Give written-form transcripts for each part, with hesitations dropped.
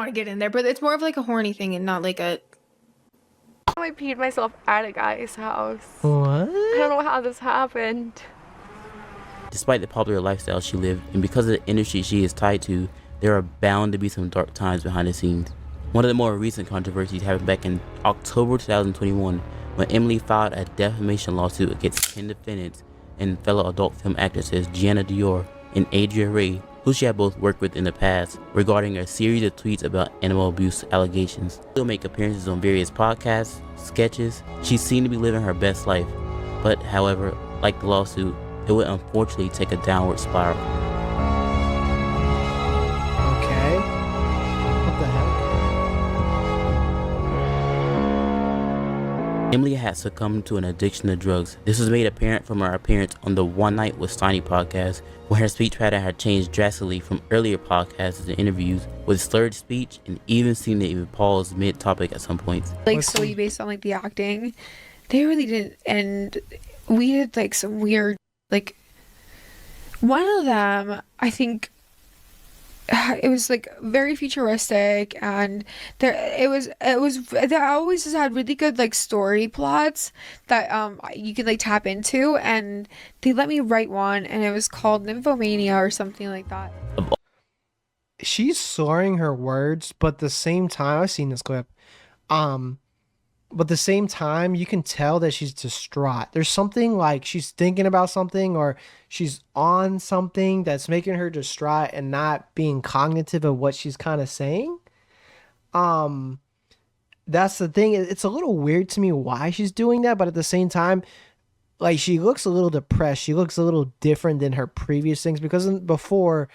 want to get in there, but it's more of like a horny thing and not like a. I peed myself at a guy's house. What? I don't know how this happened. Despite the popular lifestyle she lived, and because of the industry she is tied to, there are bound to be some dark times behind the scenes. One of the more recent controversies happened back in October 2021 when Emily filed a defamation lawsuit against 10 defendants and fellow adult film actresses Gianna Dior and Adria Ray, who she had both worked with in the past, regarding a series of tweets about animal abuse allegations. She'll make appearances on various podcasts, sketches. She seemed to be living her best life, but however, like the lawsuit, it would unfortunately take a downward spiral. Okay. What the heck? Emily had succumbed to an addiction to drugs. This was made apparent from her appearance on the One Night with Steiny podcast, where her speech pattern had changed drastically from earlier podcasts and interviews, with slurred speech and even seemed to even pause mid-topic at some points. Like solely based on like the acting. They really didn't, and we did like some weird, like one of them, I think it was like very futuristic, and they always just had really good like story plots that you could like tap into, and they let me write one, and it was called Nymphomania or something like that. She's slurring her words, but at the same time, I've seen this clip. But at the same time, you can tell that she's distraught. There's something like she's thinking about something, or she's on something that's making her distraught and not being cognitive of what she's kind of saying. That's the thing. It's a little weird to me why she's doing that, but at the same time, like, she looks a little depressed. She looks a little different than her previous things, because before,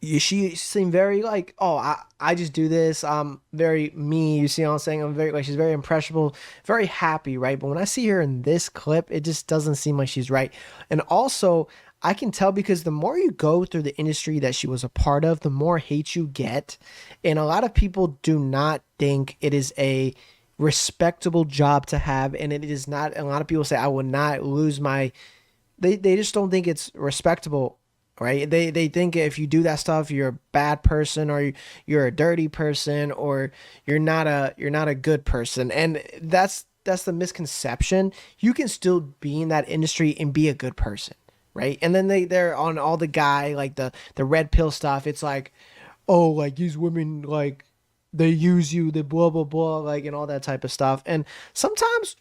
she seemed very like, oh, I just do this. I'm very me. You see what I'm saying? I'm very, like, she's very impressionable, very happy, right? But when I see her in this clip, it just doesn't seem like she's right. And also, I can tell because the more you go through the industry that she was a part of, the more hate you get. And a lot of people do not think it is a respectable job to have. And it is not. A lot of people say, I will not lose my. They just don't think it's respectable. Right? They think if you do that stuff, you're a bad person, or you're a dirty person, or you're not a good person. And that's the misconception. You can still be in that industry and be a good person, right? And then they're on all the guy, like the red pill stuff. It's like, oh, like these women, like they use you, they blah blah blah, like, and all that type of stuff. And sometimes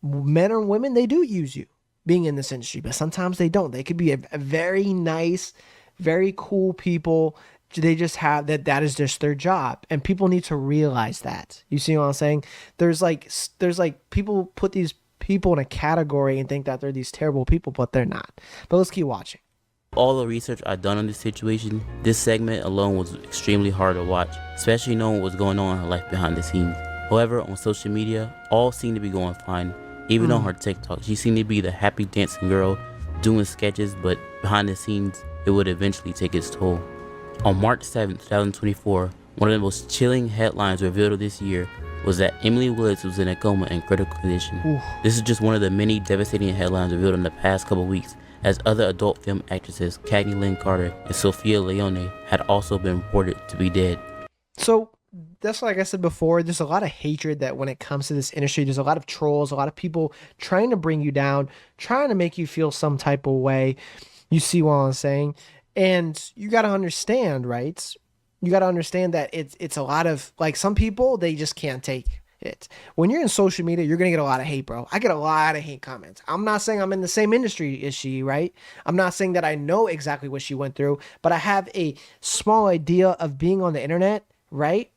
men or women, they do use you being in this industry, but sometimes they don't. They could be a very nice, very cool people. They just have that is just their job, and people need to realize that. You see what I'm saying? There's like people put these people in a category and think that they're these terrible people, but they're not. But let's keep watching. All the research I've done on this situation, this segment alone was extremely hard to watch, especially knowing what was going on in her life behind the scenes. However, on social media, all seemed to be going fine. Even on her TikTok, she seemed to be the happy dancing girl doing sketches, but behind the scenes, it would eventually take its toll. On March 7th, 2024, one of the most chilling headlines revealed this year was that Emily Willis was in a coma and critical condition. Oof. This is just one of the many devastating headlines revealed in the past couple weeks, as other adult film actresses Cagney Lynn Carter and Sophia Leone had also been reported to be dead. So that's, like I said before, there's a lot of hatred that when it comes to this industry, there's a lot of trolls, a lot of people trying to bring you down, trying to make you feel some type of way. You see what I'm saying? And you got to understand, right? You got to understand that it's a lot of, like, some people, they just can't take it. When you're in social media, you're going to get a lot of hate, bro. I get a lot of hate comments. I'm not saying I'm in the same industry as she, right? I'm not saying that I know exactly what she went through, but I have a small idea of being on the internet, right?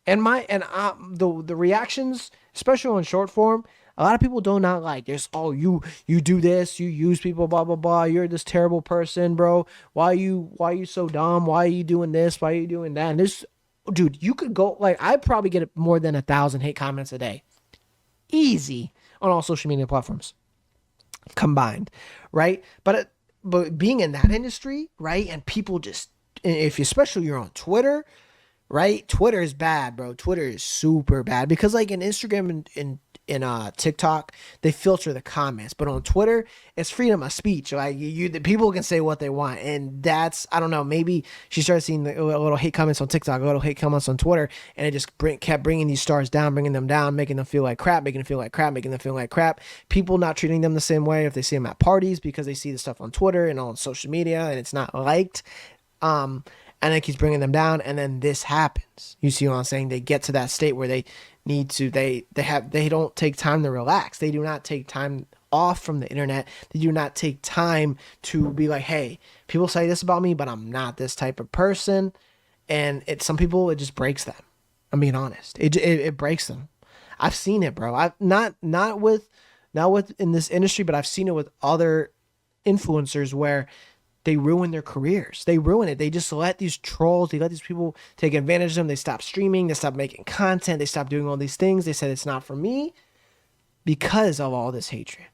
And the reactions, especially on short form, a lot of people do not like this. Oh, you do this, you use people, blah blah blah. You're this terrible person, bro. Why you so dumb? Why are you doing this? Why are you doing that? And this, dude, you could go, like, I probably get more than 1,000 hate comments a day, easy, on all social media platforms combined, right? But being in that industry, right, and people just, if especially you're on Twitter. Right? Twitter is bad, bro. Twitter is super bad because, like, in Instagram and in TikTok, they filter the comments, but on Twitter, it's freedom of speech. Like the people can say what they want, and that's, I don't know, maybe she started seeing a little hate comments on TikTok, a little hate comments on Twitter, and it just kept bringing these stars down, bringing them down, making them feel like crap, making them feel like crap, making them feel like crap. People not treating them the same way if they see them at parties because they see the stuff on Twitter and on social media, and it's not liked. And it keeps bringing them down, and then this happens. You see what I'm saying? They get to that state where they need to, they don't take time to relax. They do not take time off from the internet. They do not take time to be like, hey, people say this about me, but I'm not this type of person. And some people, it just breaks them. I'm being honest. It breaks them. I've seen it, bro. I've not with in this industry, but I've seen it with other influencers where they ruin their careers. They ruin it. They just let these trolls, they let these people take advantage of them. They stop streaming. They stop making content. They stop doing all these things. They said it's not for me because of all this hatred.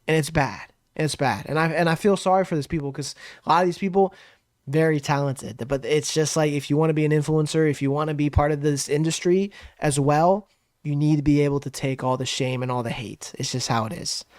And it's bad. It's bad. And I feel sorry for these people because a lot of these people, very talented. But it's just like, if you want to be an influencer, if you want to be part of this industry as well, you need to be able to take all the shame and all the hate. It's just how it is.